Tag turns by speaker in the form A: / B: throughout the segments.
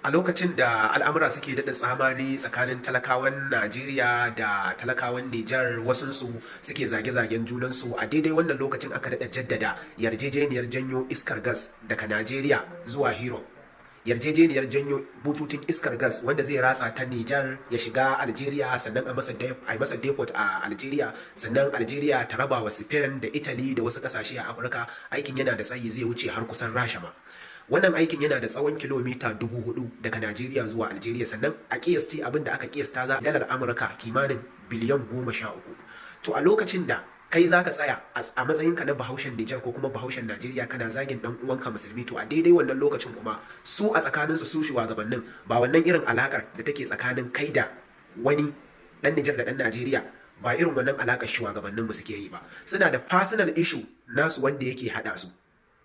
A: A lokacin da al'amura suke daɗa tsamari tsakanin talakawan Najeriya da talakawan Nijar, wasunsu suke zage-zagen junansu, a daidai wannan lokacin aka daɗa jaddada yarjejeniyar janyo iskar gas daga Najeriya zuwa Europe. Yarjejeniyar janyo bututun iskar gas wanda zai ratsa ta Nijar ya shiga Algeria, sannan a masa depot a Algeria, sannan Algeria ta raba wa Spain da Italy da wasu kasashe a Afirka. Aikin yana da tsayi, zai wuce har kusan Rasha ma. Wannan aikin yana da tsawon kilomita 4,000 daga Najeriya zuwa Algeria, sannan a kiyasti abin da aka kiyasta za dalar Amurka kimanin biliyan 13. To a lokacin da kai za ka tsaya a matsayinka na bahaushen Nijar ko kuma bahaushen Najeriya kana zagin dan uwanka musulmi, to a daidai wannan lokacin kuma su a tsakaninsu su shugabannin ba wannan irin alakar da take tsakanin kai da wani dan Nijar da dan Najeriya, ba irin wannan alakar shugabannin mu suke yi ba. Suna da personal issue nasu wanda yake hada su,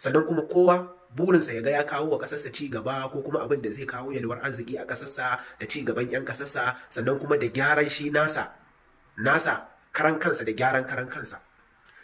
A: sannan kuma kowa burinsa ya ga ya kawo wa ƙasarsa ci gaba, ko kuma abin da zai kawo yalwar arziki a ƙasarsa da ci gaban 'yan ƙasarsa, sannan kuma da gyaran shi nasa karan kansa da gyaran karan kansa.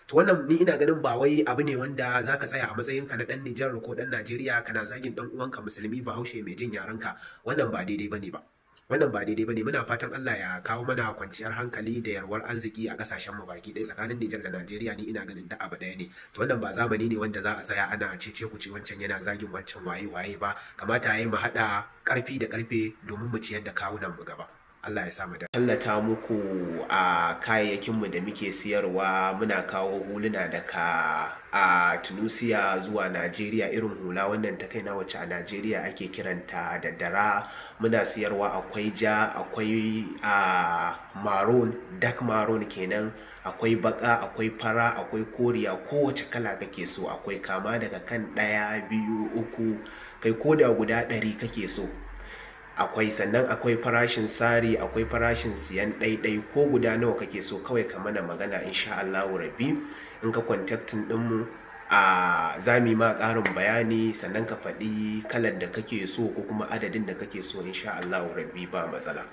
A: To wannan ni ina ganin ba wai abu ne wanda za ka tsaya a matsayinka na ɗan Nijar ko ɗan Najeriya kana zagin ɗan uwanka musulmi bahaushe mai jin yarenka. Wannan ba daidai bane ba. Wannan ba daidai bane. Muna fatan Allah ya kawo mana kwanciyar hankali da yarwar arziki a kasashen mu baki ɗaya. Tsakanin Nijar da Najeriya ni ina ganin da abu ɗaya ne. To wannan ba zamani ne wanda za a tsaya ana cece kuce wancan yana zagin wancan waye ba. Kamata yayi mu haɗa ƙarfi da ƙarfe domin mu ciyar da kawunan mu gaba. Allah ya samu da tallata muku a kayayyakinmu da muke siyarwa. Muna kawo huluna daga a Tunisia zuwa Najeriya, irin hula wannan ta kaina wacce a Najeriya ake kiranta da dara. Muna siyarwa akwai ja, akwai maroon, dark maroon kenan, akwai baka, akwai fara, akwai koriya, kowace kala kake so akwai, kama daga kan 1, 2, 3 kai koda guda 100 kake so akwai. Sannan akwai farashin sari, akwai farashin siyan ɗaiɗai, ko guda nawa kake so kawai ka mana magana, insha Allahu rabbi in ka contactin ɗinmu za mu yi ma ƙarin bayani, sannan ka faɗi kalar da kake so ko kuma adadin da kake so, insha Allahu rabbi ba matsala.